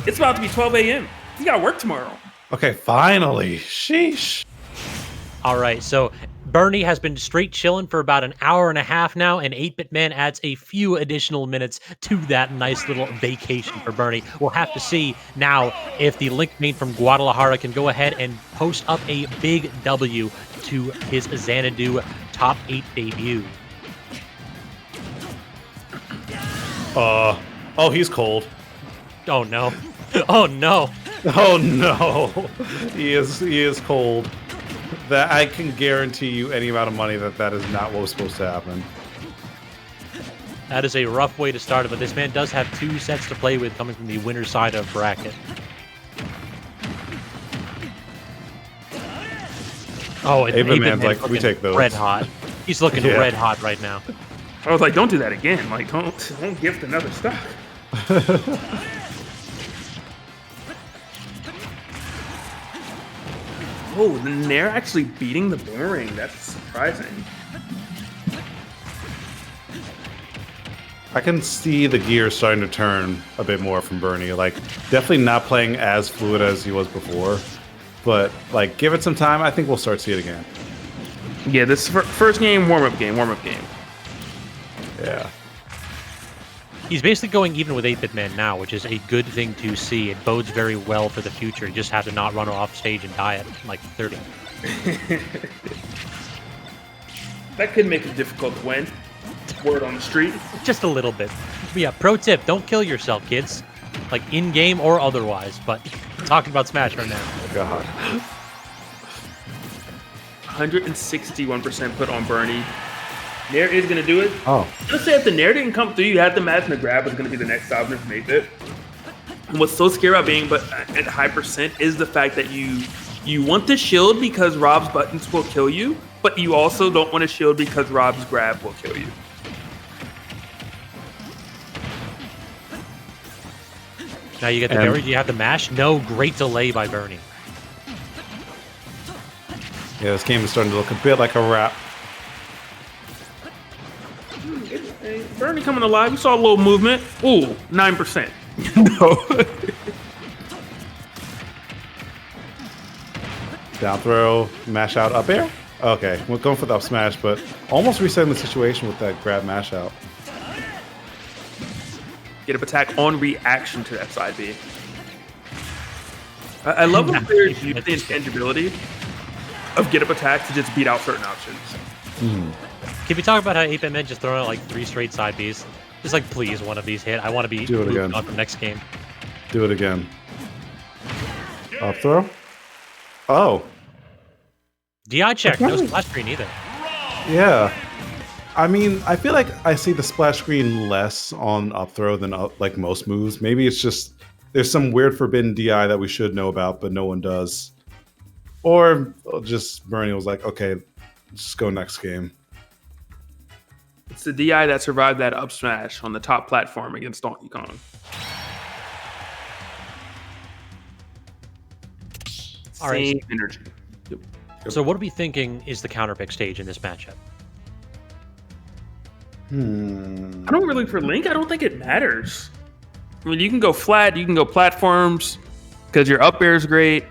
It's about to be 12 a.m. You got to work tomorrow. Okay, finally. Sheesh. All right, so Bernie has been straight chilling for about an hour and a half now, and 8BitMan adds a few additional minutes to that nice little vacation for Bernie. We'll have to see now if the Link main from Guadalajara can go ahead and post up a big W to his Xanadu top 8 debut. Oh, he's cold. Oh no. Oh no. Oh no. He is cold. That I can guarantee you any amount of money that is not what was supposed to happen. That is a rough way to start it, but this man does have 2 sets to play with coming from the winner's side of bracket. Oh, and 8BitMan's like, we take those. Red hot. He's looking red hot right now. I was like, don't do that again. Like, don't gift another stock. Oh, the Nair actually beating the Boomerang. That's surprising. I can see the gears starting to turn a bit more from Bernie. Like, definitely not playing as fluid as he was before. But, like, give it some time. I think we'll start to see it again. Yeah, this first game, warm-up game. Yeah. He's basically going even with 8BitMan now, which is a good thing to see. It bodes very well for the future. You just have to not run off stage and die at like 30. That could make it difficult to win. Word on the street. Just a little bit. But yeah, pro tip, don't kill yourself, kids. Like in-game or otherwise, but we're talking about Smash right now. Oh, God. 161% put on Bernie. Nair is going to do it. Oh. Let's say if the Nair didn't come through, you had to imagine the grab was going to be the next option from 8-Bit. And what's so scary about being at high percent is the fact that you want the shield because Rob's buttons will kill you, but you also don't want a shield because Rob's grab will kill you. Now you get the parry, you have the mash. No, great delay by Bernie. Yeah, this game is starting to look a bit like a wrap. Bernie coming alive. You saw a little movement. Ooh, 9%. No. Down throw, mash out, up air. Okay, we're going for the up smash, but almost resetting the situation with that grab mash out. Get up attack on reaction to that side B. I love when players use the intangibility of get up attack to just beat out certain options. Can we talk about how 8BitMan just throwing out like 3 straight side Bs? Just like, please, one of these hit. I want to be do it again on the next game. Do it again. Up throw. Oh. DI check. No splash screen either. Yeah. I mean, I feel like I see the splash screen less on up throw than like most moves. Maybe it's just there's some weird forbidden DI that we should know about, but no one does. Or just Bernie was like, okay, just go next game. It's the DI that survived that up smash on the top platform against Donkey Kong. All right. Same energy. Yep. So what are we thinking is the counterpick stage in this matchup? I don't really, for Link, I don't think it matters. I mean, you can go flat, you can go platforms, because your up air is great,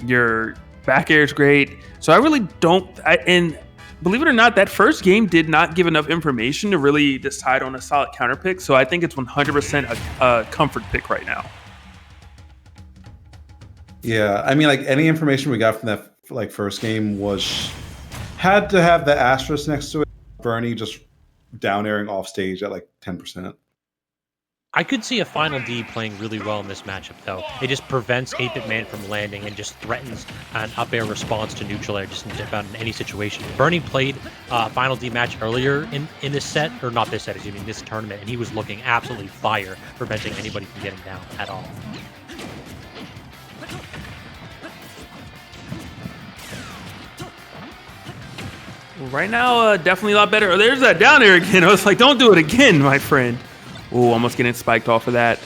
your back air is great. So I really don't, and believe it or not, that first game did not give enough information to really decide on a solid counter pick. So I think it's 100% a comfort pick right now. Yeah, I mean, like any information we got from that like first game had to have the asterisk next to it. Bernie just down airing off stage at like 10%. I could see a Final D playing really well in this matchup, though. It just prevents 8BitMan from landing and just threatens an up air response to neutral air just about in any situation. Bernie played Final D match earlier in this set, or not this set, excuse me, this tournament, and he was looking absolutely fire, preventing anybody from getting down at all. Right now, definitely a lot better. Oh, there's that down air again. I was like, don't do it again, my friend. Ooh, almost getting spiked off of that.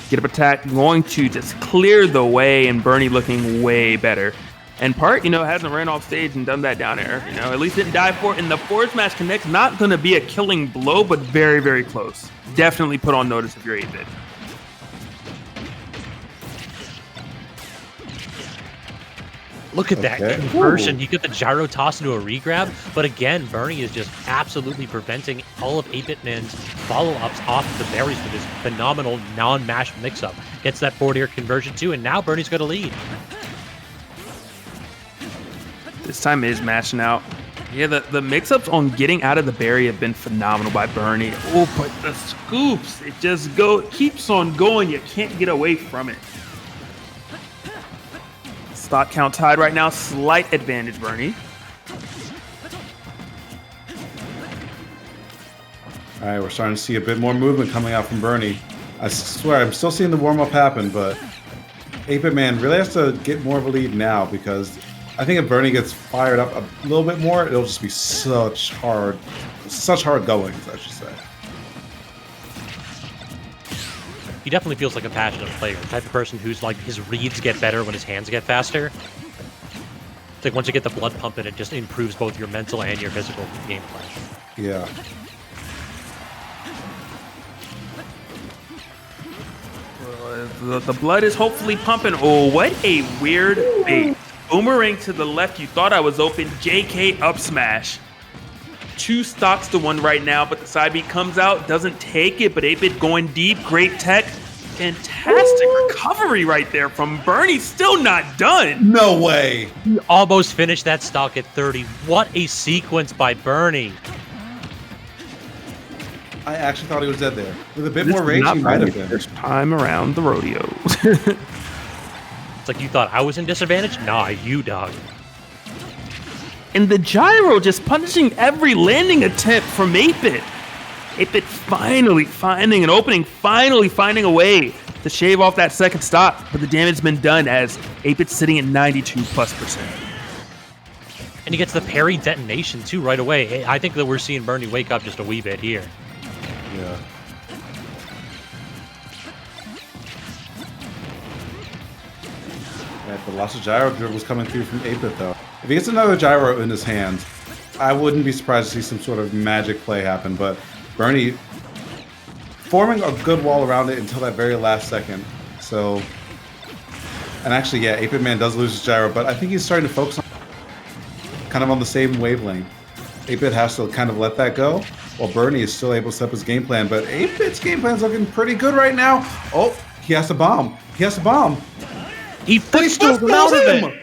Get up attack, going to just clear the way, and Bernie looking way better. And Part, hasn't ran off stage and done that down air. At least didn't die for it. And the forward smash connect, not going to be a killing blow, but very, very close. Definitely put on notice if you're 8-Bit. Look at that Okay. conversion. Ooh. You get the gyro toss into a regrab, but again, Bernie is just absolutely preventing all of 8BitMan's follow-ups off of the berries with his phenomenal non-mash mix-up. Gets that forward air conversion too, and now Bernie's got a lead. This time is mashing out. Yeah, the mix-ups on getting out of the berry have been phenomenal by Bernie. Oh, but the scoops, it just keeps on going. You can't get away from it. Stock count tied right now. Slight advantage, Bernie. All right, we're starting to see a bit more movement coming out from Bernie. I swear, I'm still seeing the warm-up happen, but 8BitMan really has to get more of a lead now because I think if Bernie gets fired up a little bit more, it'll just be such hard goings, I should say. He definitely feels like a passionate player, the type of person who's like, his reads get better when his hands get faster. It's like once you get the blood pumping, it just improves both your mental and your physical gameplay. Yeah. The blood is hopefully pumping. Oh, what a weird bait. Boomerang to the left. You thought I was open. JK up smash. 2 stocks to 1 right now, but the side beat comes out, doesn't take it, but 8-Bit going deep. Great tech. Fantastic recovery right there from Bernie. Still not done. No way. He almost finished that stock at 30. What a sequence by Bernie. I actually thought he was dead there. With a bit more rage, he might have been. First time around the rodeo. It's like you thought I was in disadvantage? Nah, you dog. And the gyro just punishing every landing attempt from 8-Bit. 8-Bit finally finding an opening, finally finding a way to shave off that second stock. But the damage has been done as 8-Bit's sitting at 92+%. And he gets the parry detonation too right away. I think that we're seeing Bernie wake up just a wee bit here. Yeah. Right, the lots of gyro dribbles coming through from 8-Bit though. If he gets another gyro in his hand, I wouldn't be surprised to see some sort of magic play happen, but Bernie forming a good wall around it until that very last second. So, and actually, yeah, 8BitMan does lose his gyro, but I think he's starting to focus on kind of on the same wavelength. 8-Bit has to kind of let that go, while Bernie is still able to set up his game plan, but 8-Bit's game plan is looking pretty good right now. Oh, he has to bomb. He has to bomb. He footstooled him out of it.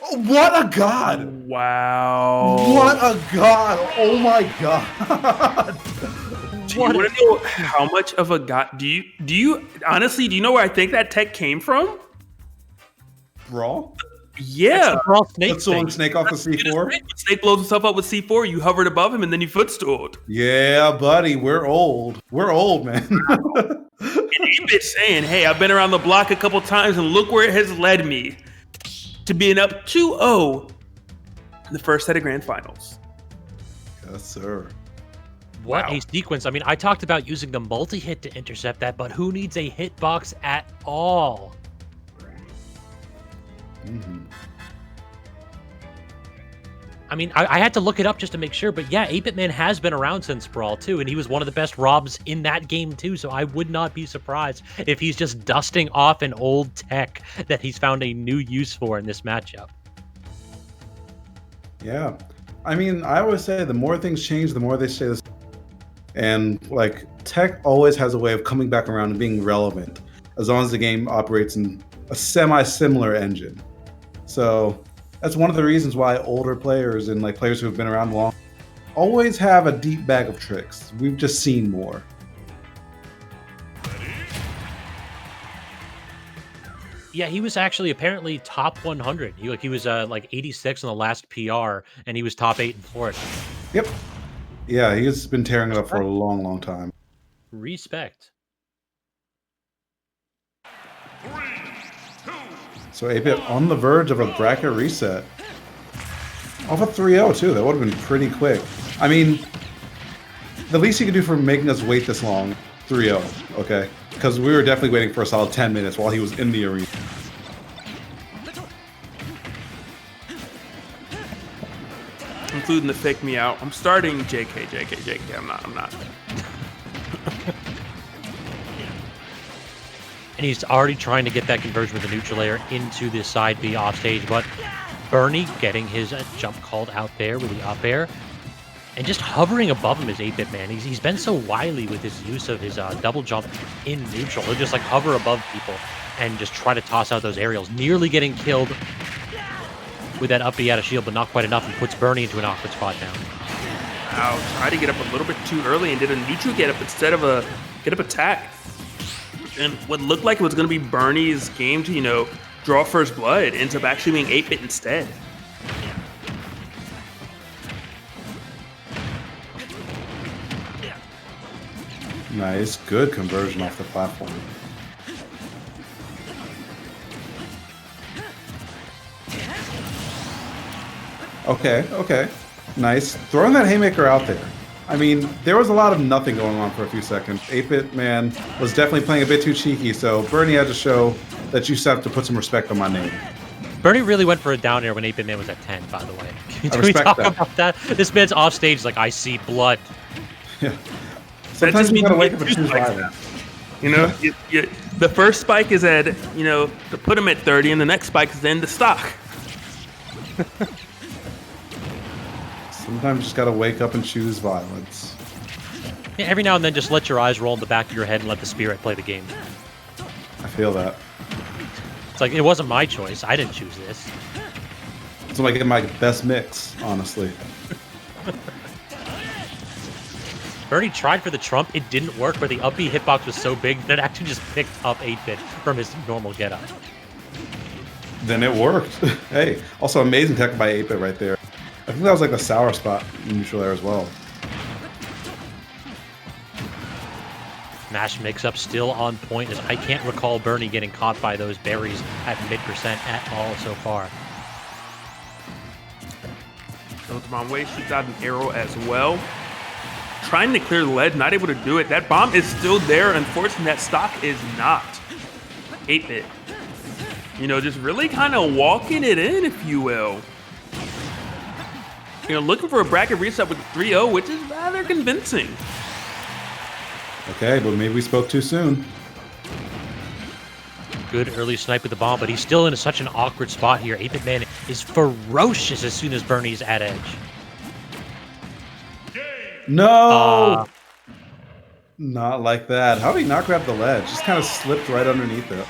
Oh, what a god! Wow. What a god! Oh my god! Do you want to know how much of a god? Do you honestly? Do you know where I think that tech came from? Brawl? Yeah. Let's Snake off the C4. Snake blows himself up with C4. You hovered above him and then you footstooled. Yeah, buddy, we're old. We're old, man. And 8-Bit saying, "Hey, I've been around the block a couple times and look where it has led me to being up 2-0 in the first set of grand finals." Yes, sir. What Wow. a sequence. I mean, I talked about using the multi-hit to intercept that, but who needs a hitbox at all? Mm-hmm. I mean, I had to look it up just to make sure, but yeah, 8BitMan has been around since Brawl too, and he was one of the best Robs in that game too, so I would not be surprised if he's just dusting off an old tech that he's found a new use for in this matchup. Yeah. I mean, I always say the more things change, the more they stay the same. And, like, tech always has a way of coming back around and being relevant, as long as the game operates in a semi-similar engine. So that's one of the reasons why older players and like players who have been around long always have a deep bag of tricks. We've just seen more. Yeah, he was actually apparently top 100. He was like 86 on the last PR, and he was top 8 in Florida. Yep. Yeah, he's been tearing it up for a long, long time. Respect. So 8-Bit on the verge of a bracket reset. Off a 3-0 too. That would have been pretty quick. I mean, the least he could do for making us wait this long, 3-0, okay? Because we were definitely waiting for a solid 10 minutes while he was in the arena. Including the fake me out. I'm starting JK. I'm not. And And he's already trying to get that conversion with the neutral air into the side B off stage, but Bernie getting his jump called out there with the up air. And just hovering above him is 8BitMan. He's been so wily with his use of his double jump in neutral. He'll just like hover above people and just try to toss out those aerials. Nearly getting killed with that up B out of shield, but not quite enough, and puts Bernie into an awkward spot now. Wow, tried to get up a little bit too early and did a neutral get up instead of a get up attack. And what looked like it was going to be Bernie's game to, you know, draw first blood ends up actually being 8-bit instead. Nice, good conversion off the platform. Okay. Nice. Throwing that haymaker out there. I mean, there was a lot of nothing going on for a few seconds. 8BitMan was definitely playing a bit too cheeky, so Bernie had to show that you have to put some respect on my name. Bernie really went for a down air when 8BitMan was at 10, by the way. I Can we talk that. about that? This man's off stage like, I see blood. Yeah. Sometimes you gotta wake up and choose violence. You know, the first spike is at, you know, to put him at 30, and the next spike is then the stock. Sometimes you just gotta wake up and choose violence. Yeah, every now and then, just let your eyes roll in the back of your head and let the spirit play the game. I feel that. It's like, it wasn't my choice. I didn't choose this. It's like my best mix, honestly. Bernie tried for the Trump. It didn't work, but the up B hitbox was so big that it actually just picked up 8-bit from his normal getup. Then it worked. Hey, also amazing tech by 8-bit right there. I think that was like the sour spot in neutral air as well. Mash mix-up still on point, as I can't recall Bernie getting caught by those berries at mid% at all so far. Goes the wrong way, shoots out an arrow as well. Trying to clear the ledge, not able to do it. That bomb is still there. Unfortunately, that stock is not. 8-bit. You know, just really kind of walking it in, if you will. You know, looking for a bracket reset with 3-0, which is rather convincing. Okay, but maybe we spoke too soon. Good early snipe with the bomb, but he's still in such an awkward spot here. 8BitMan is ferocious as soon as Bernie's at edge. No! Not like that. How did he not grab the ledge? Just kind of slipped right underneath it.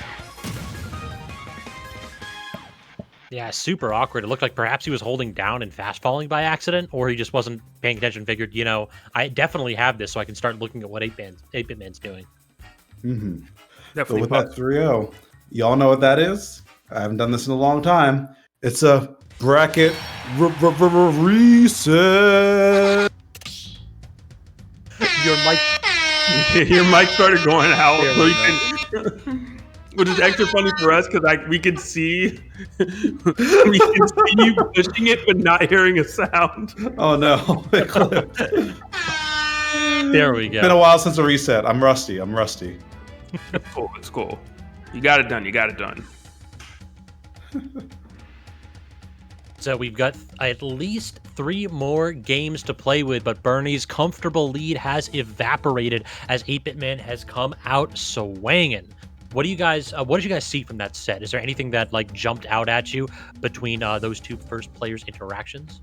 Yeah, super awkward. It looked like perhaps he was holding down and fast falling by accident, or he just wasn't paying attention, figured, you know, I definitely have this, so I can start looking at what 8BitMan's doing. Mm-hmm. Definitely. But with that 3-0, y'all know what that is? I haven't done this in a long time. It's a bracket reset. Your mic started going out, which is extra funny for us because we can see you pushing it but not hearing a sound. Oh no! It clipped. There we go. It's been a while since a reset. I'm rusty. It's cool. It's cool. You got it done. So we've got at least 3 more games to play with, but Bernie's comfortable lead has evaporated as 8BitMan has come out swinging. What did you guys see from that set? Is there anything that like jumped out at you between those two first players' interactions?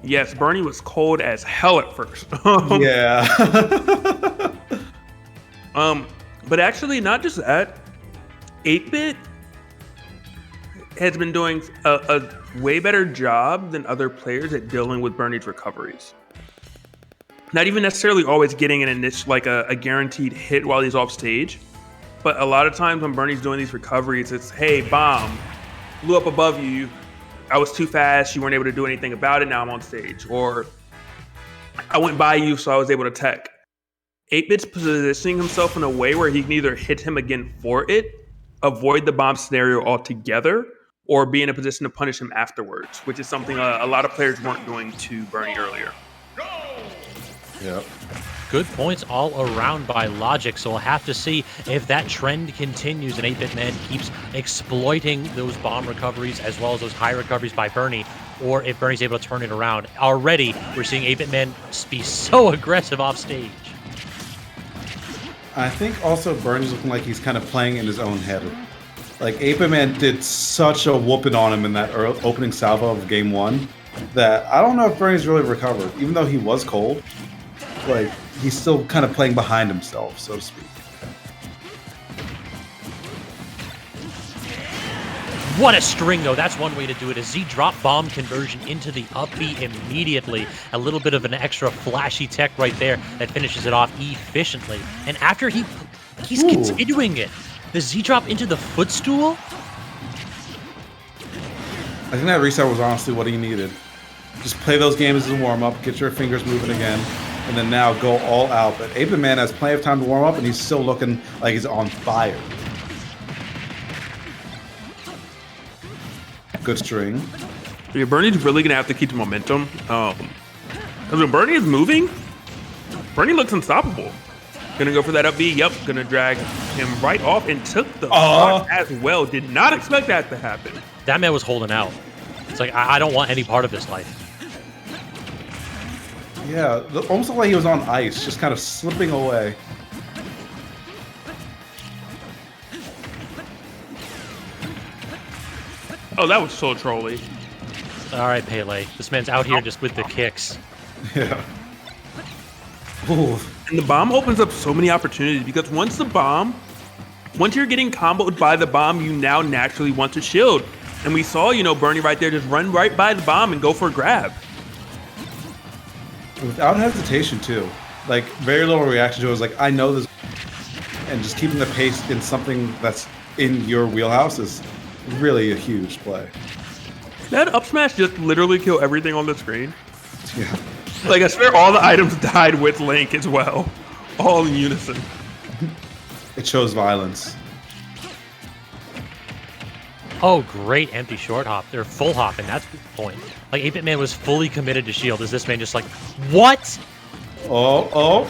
Yes, Bernie was cold as hell at first. Yeah. But actually, not just that. 8-bit has been doing a way better job than other players at dealing with Bernie's recoveries. Not even necessarily always getting an initial, like a guaranteed hit while he's off stage, but a lot of times when Bernie's doing these recoveries, it's, hey, bomb, blew up above you, I was too fast, you weren't able to do anything about it, now I'm on stage. Or, I went by you, so I was able to tech. 8-bit's positioning himself in a way where he can either hit him again for it, avoid the bomb scenario altogether, or be in a position to punish him afterwards, which is something a lot of players weren't doing to Bernie earlier. Yep. Good points all around by Logic, so we'll have to see if that trend continues and 8BitMan keeps exploiting those bomb recoveries as well as those high recoveries by Bernie, or if Bernie's able to turn it around. Already, we're seeing 8BitMan be so aggressive off stage. I think also Bernie's looking like he's kind of playing in his own head. Like 8BitMan did such a whooping on him in that opening salvo of game 1 that I don't know if Bernie's really recovered. Even though he was cold, like he's still kind of playing behind himself, so to speak. What a string, though. That's one way to do it. A Z drop bomb conversion into the up B immediately. A little bit of an extra flashy tech right there that finishes it off efficiently. And after he's continuing it. The Z drop into the footstool? I think that reset was honestly what he needed. Just play those games as a warm-up, get your fingers moving again, and then now go all out. But 8BitMan has plenty of time to warm up, and he's still looking like he's on fire. Good string. Yeah, Bernie's really gonna have to keep the momentum. When Bernie is moving, Bernie looks unstoppable. Gonna go for that up B. Yep, gonna drag him right off and took the block as well. Did not expect that to happen. That man was holding out. It's like, I don't want any part of this life. Yeah, almost like he was on ice, just kind of slipping away. Oh, that was so trolly. All right, Pele. This man's out here just with the kicks. Yeah. Ooh. And the bomb opens up so many opportunities because once you're getting comboed by the bomb, you now naturally want to shield. And we saw, Bernie right there just run right by the bomb and go for a grab. Without hesitation, too. Like, very little reaction to it. It was like, I know this. And just keeping the pace in something that's in your wheelhouse is really a huge play. That up smash just literally killed everything on the screen. Yeah. Like, I swear all the items died with Link as well. All in unison. It shows violence. Oh, great empty short hop. They're full hop, and that's the point. Like, 8BitMan was fully committed to shield. Is this man just like, what? Oh.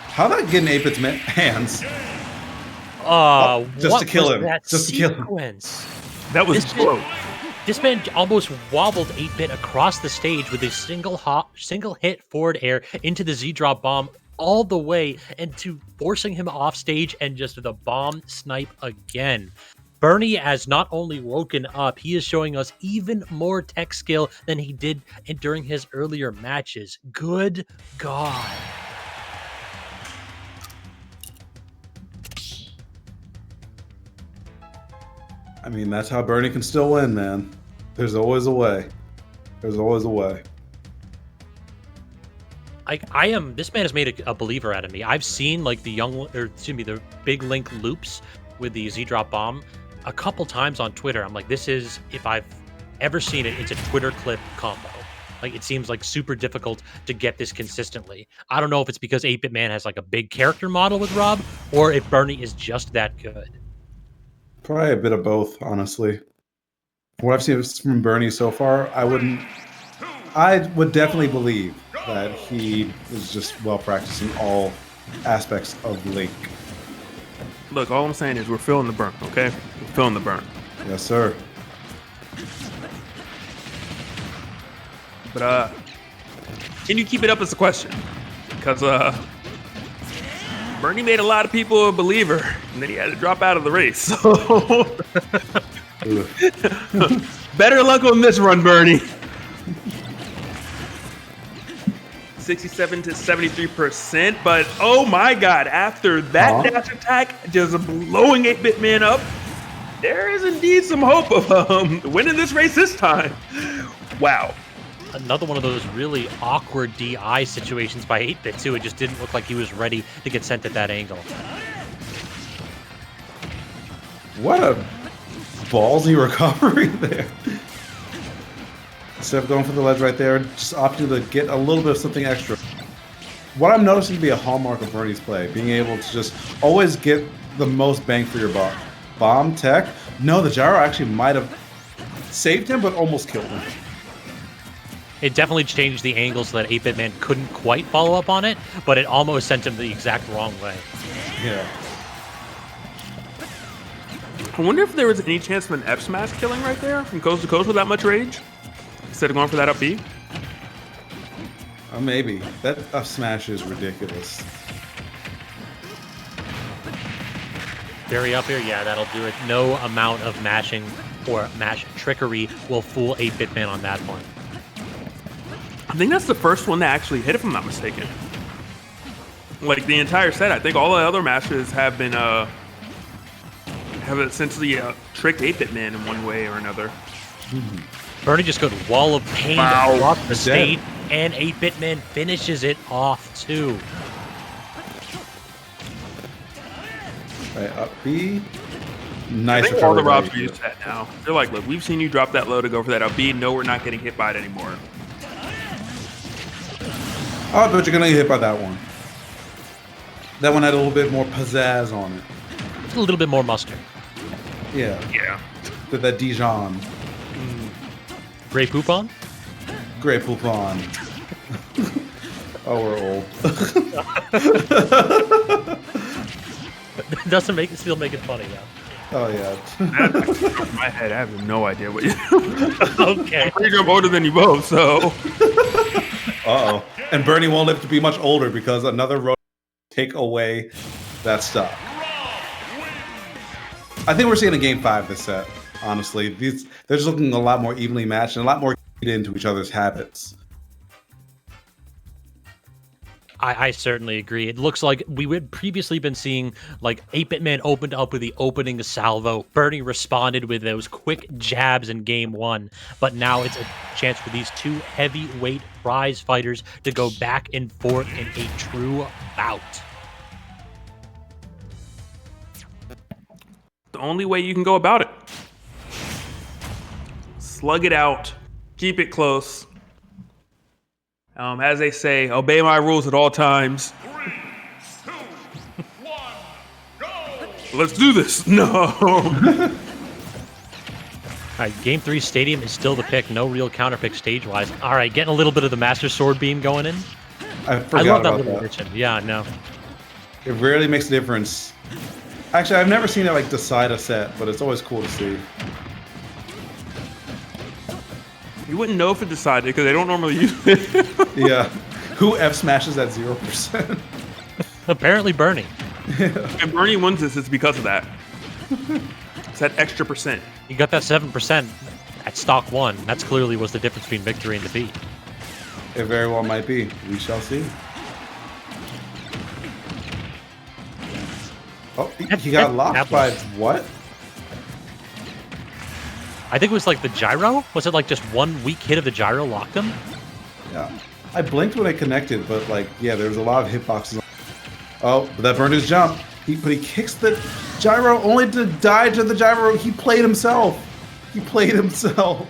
How'd that get in 8BitMan hands? Just to kill him. Just to kill him. That was close. This man almost wobbled 8-Bit across the stage with a single hit forward air into the Z-drop bomb all the way into forcing him off stage and just the bomb snipe again. Bernie has not only woken up, he is showing us even more tech skill than he did during his earlier matches. Good God. I mean, that's how Bernie can still win, man. There's always a way. There's always a way. This man has made a believer out of me. I've seen like the big Link loops with the Z-drop bomb a couple times on Twitter. I'm like, if I've ever seen it, it's a Twitter clip combo. Like, it seems like super difficult to get this consistently. I don't know if it's because 8BitMan has like a big character model with Rob, or if Bernie is just that good. Probably a bit of both, honestly. What I've seen from Bernie so far, I would definitely believe that he is just well practiced in all aspects of Link. Look, all I'm saying is we're feeling the burn, okay? We're feeling the burn. Yes, sir. But can you keep it up is the question? Because Bernie made a lot of people a believer, and then he had to drop out of the race. So better luck on this run, Bernie. 67 to 73%, but oh my God, after that dash attack just blowing 8BitMan up, there is indeed some hope of winning this race this time. Wow. Another one of those really awkward DI situations by 8-Bit too. It just didn't look like he was ready to get sent at that angle. What a ballsy recovery there. Instead of going for the ledge right there, just opting to get a little bit of something extra. What I'm noticing to be a hallmark of Bernie's play, being able to just always get the most bang for your buck. Bomb tech. No, the gyro actually might have saved him, but almost killed him. It definitely changed the angle so that 8BitMan couldn't quite follow up on it, but it almost sent him the exact wrong way. Yeah. I wonder if there was any chance of an F smash killing right there from coast to coast with that much rage instead of going for that up B. Maybe. That F smash is ridiculous. Very up here, yeah, that'll do it. No amount of mashing or mash trickery will fool 8BitMan on that one. I think that's the first one that actually hit, if I'm not mistaken. Like the entire set, I think all the other mashes have been have essentially tricked 8BitMan in one way or another. Bernie just got wall of pain across the stage, and 8BitMan finishes it off too. Right, up B. Nice. I think all the Robs are used to that now. They're like, look, we've seen you drop that low to go for that up B. No, we're not getting hit by it anymore. Oh, but you're gonna get hit by that one. That one had a little bit more pizzazz on it. It's a little bit more mustard. Yeah. Yeah. With that Dijon. Grey Poupon? Grey Poupon. Oh, we're old. Doesn't make it still make it funny though. Oh yeah. In my head, I have no idea what you. Okay. I'm pretty sure I'm older than you both, so. Uh-oh. And Bernie won't live to be much older because another road take away that stuff. I think we're seeing a game 5 this set, honestly. They're just looking a lot more evenly matched and a lot more into each other's habits. I certainly agree. It looks like we had previously been seeing like 8BitMan opened up with the opening salvo. Bernie responded with those quick jabs in game 1. But now it's a chance for these two heavyweight prize fighters to go back and forth in a true bout. The only way you can go about it. Slug it out. Keep it close. As they say, obey my rules at all times. 3, 2, 1, go! Let's do this. No. All right, game 3 Stadium is still the pick. No real counter pick stage-wise. All right, getting a little bit of the Master Sword Beam going in. I I forgot love that about little that. addition. Yeah, no. It rarely makes a difference. Actually, I've never seen it like decide a set, but it's always cool to see. You wouldn't know if it decided because they don't normally use it. Yeah. Who F smashes at 0%? Apparently Bernie. If Bernie wins this, it's because of that. It's that extra percent. You got that 7% at stock 1. That's clearly was the difference between victory and defeat. It very well might be. We shall see. Oh, he got locked by what? I think it was like the gyro. Was it like just one weak hit of the gyro locked him? Yeah. I blinked when I connected, but like, yeah, there was a lot of hitboxes. Oh, but that burned his jump. But he kicks the gyro only to die to the gyro. He played himself. He played himself.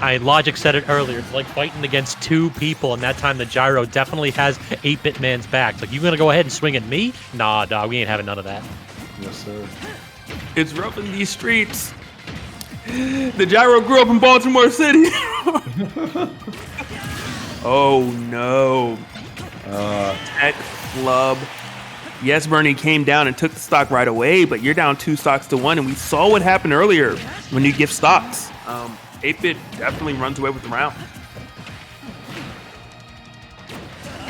Logic said it earlier. It's like fighting against two people, and that time the gyro definitely has 8BitMan's back. It's like, you gonna go ahead and swing at me? Nah, dog, we ain't having none of that. Yes, sir. It's rough in these streets. The gyro grew up in Baltimore City. Oh no. Tech flub. Yes, Bernie came down and took the stock right away, but you're down 2 stocks to 1, and we saw what happened earlier when you give stocks. 8-Bit definitely runs away with the round.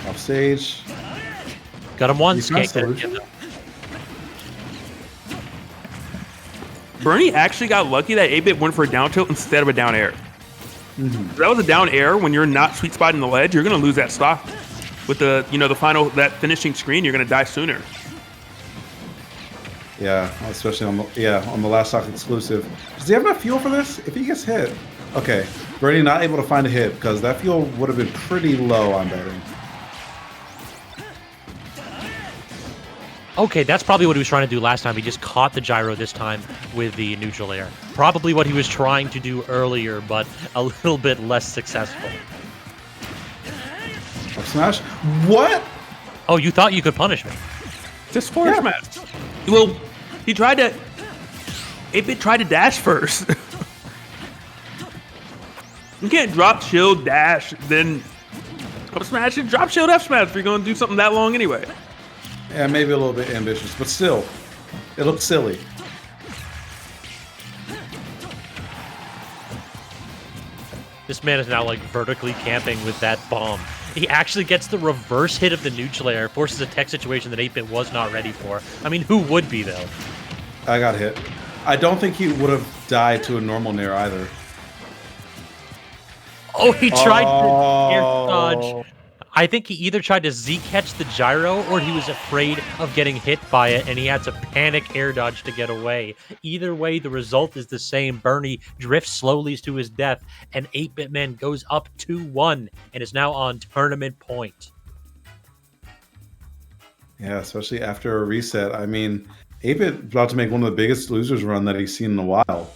Off stage. Got him once. He's Can't not get him. Bernie actually got lucky that 8-Bit went for a down tilt instead of a down air. If that was a down air, when you're not sweet spotting the ledge, you're going to lose that stock. With the, the final, that finishing screen, you're going to die sooner. Yeah, especially on the last stock exclusive. Does he have enough fuel for this? If he gets hit. Okay, Bernie not able to find a hit because that fuel would have been pretty low, I'm betting. Okay, that's probably what he was trying to do last time. He just caught the gyro this time with the neutral air. Probably what he was trying to do earlier, but a little bit less successful. Up smash? What? Oh, you thought you could punish me? Just force match. Well, he tried to. 8-Bit tried to dash first. You can't drop shield, dash, then up smash and drop shield, F smash if you're going to do something that long anyway. Yeah, maybe a little bit ambitious, but still, it looks silly. This man is now like vertically camping with that bomb. He actually gets the reverse hit of the neutral air, forces a tech situation that 8-Bit was not ready for. I mean, who would be, though? I got hit. I don't think he would have died to a normal nair either. Oh, he tried to air dodge. I think he either tried to Z-catch the gyro or he was afraid of getting hit by it and he had to panic air dodge to get away. Either way, the result is the same. Bernie drifts slowly to his death and 8BitMan goes up 2-1 and is now on tournament point. Yeah, especially after a reset. I mean, 8-Bit about to make one of the biggest losers run that he's seen in a while.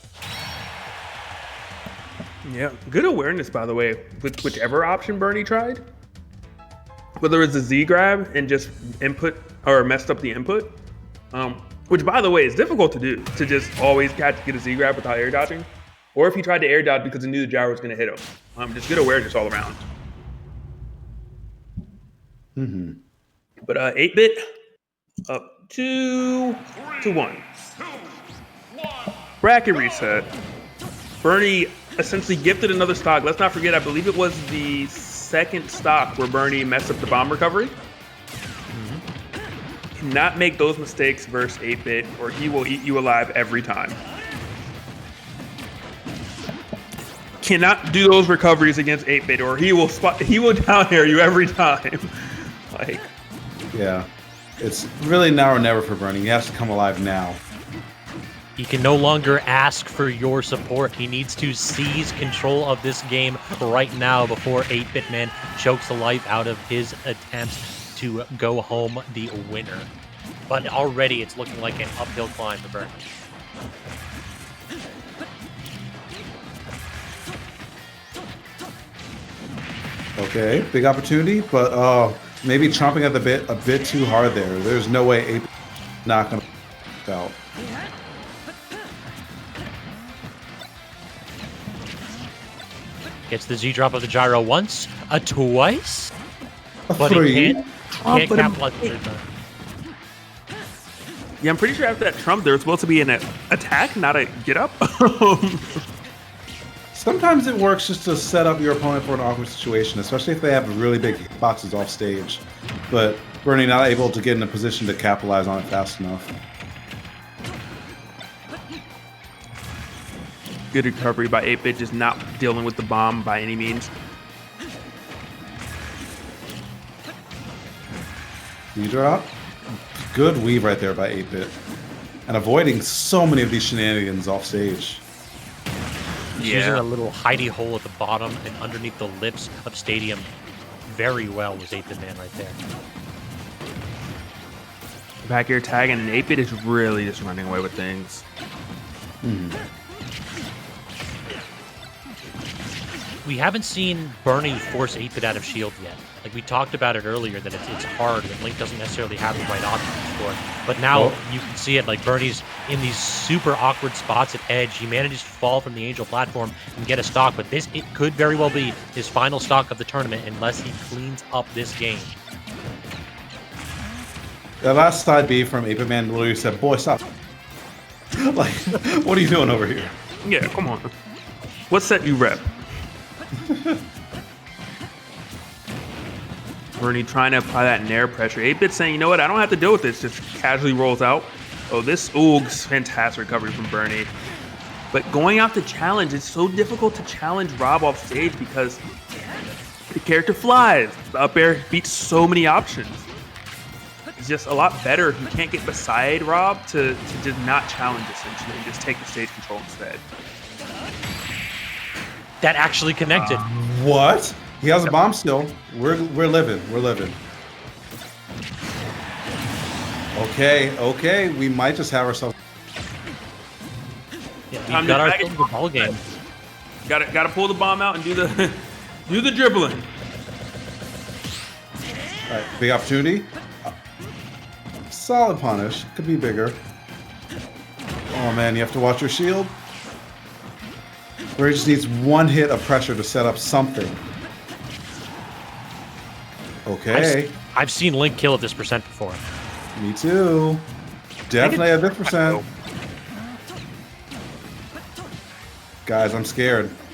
Yeah, good awareness, by the way, with whichever option Bernie tried. Whether it's a Z grab and just input or messed up the input, which by the way is difficult to do, to just always get a Z grab without air dodging, or if he tried to air dodge because he knew the gyro was going to hit him. Just good awareness all around. Mm-hmm. But 8-Bit up 2-1. Bracket reset. Bernie essentially gifted another stock. Let's not forget, I believe it was the second stock where Bernie messed up the bomb recovery. Cannot make those mistakes versus 8-Bit or he will eat you alive every time. Cannot do those recoveries against 8-Bit or he will down air you every time. Like, yeah, it's really now or never for Bernie. He has to come alive now. He can no longer ask for your support. He needs to seize control of this game right now before 8BitMan chokes the life out of his attempts to go home the winner. But already it's looking like an uphill climb for Bernie. Okay, big opportunity, but maybe chomping at the bit a bit too hard there. There's no way 8-Bit not going to out. Gets the Z-drop of the gyro once, twice, but three. he can't capitalize the third time. yeah, I'm pretty sure after that trump, there was supposed to be an attack, not a get up. Sometimes it works just to set up your opponent for an awkward situation, especially if they have really big boxes off stage. But Bernie not able to get in a position to capitalize on it fast enough. Good recovery by 8-Bit, just not dealing with the bomb by any means. D-drop. Good weave right there by 8-Bit. And avoiding so many of these shenanigans off stage. He's using a little hidey hole at the bottom and underneath the lips of Stadium very well was 8BitMan right there. Back air tag, and 8-Bit is really just running away with things. We haven't seen Bernie force 8-Bit out of shield yet. Like we talked about it earlier, that it's hard, that Link doesn't necessarily have the right options for it. But now you can see it, like Bernie's in these super awkward spots at edge. He manages to fall from the Angel platform and get a stock, but it could very well be his final stock of the tournament unless he cleans up this game. The last side B from 8-BitMan literally said, boy, stop. Like, what are you doing over here? Yeah, come on. What set you rep? Bernie trying to apply that nair pressure. 8-Bit saying, you know what, I don't have to deal with this. Just casually rolls out. Oh, this oogs, fantastic recovery from Bernie. But going out to challenge, it's so difficult to challenge Rob off stage because the character flies. The up air beats so many options. It's just a lot better if you can't get beside Rob to just not challenge essentially and just take the stage control instead. That actually connected. What? He has a bomb still. We're living. We're living. Okay. We might just have ourselves. Yeah, we've got ourselves a ball game. Gotta pull the bomb out and do the do the dribbling. All right, big opportunity. Solid punish. Could be bigger. Oh man, you have to watch your shield. Where he just needs one hit of pressure to set up something. Okay. I've seen Link kill at this percent before. Me too. Definitely at this percent. Guys, I'm scared.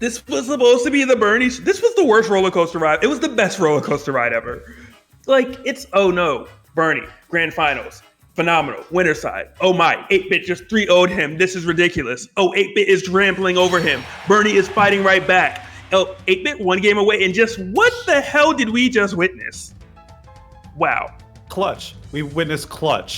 This was supposed to be the Bernie. This was the worst roller coaster ride. It was the best roller coaster ride ever. Like, it's, oh no, Bernie, grand finals, phenomenal, winner side. Oh my, 8-Bit just 3-0'd him. This is ridiculous. Oh, 8-Bit is trampling over him. Bernie is fighting right back. Oh, 8-Bit one game away, and just what the hell did we just witness? Wow. Clutch. We witnessed clutch.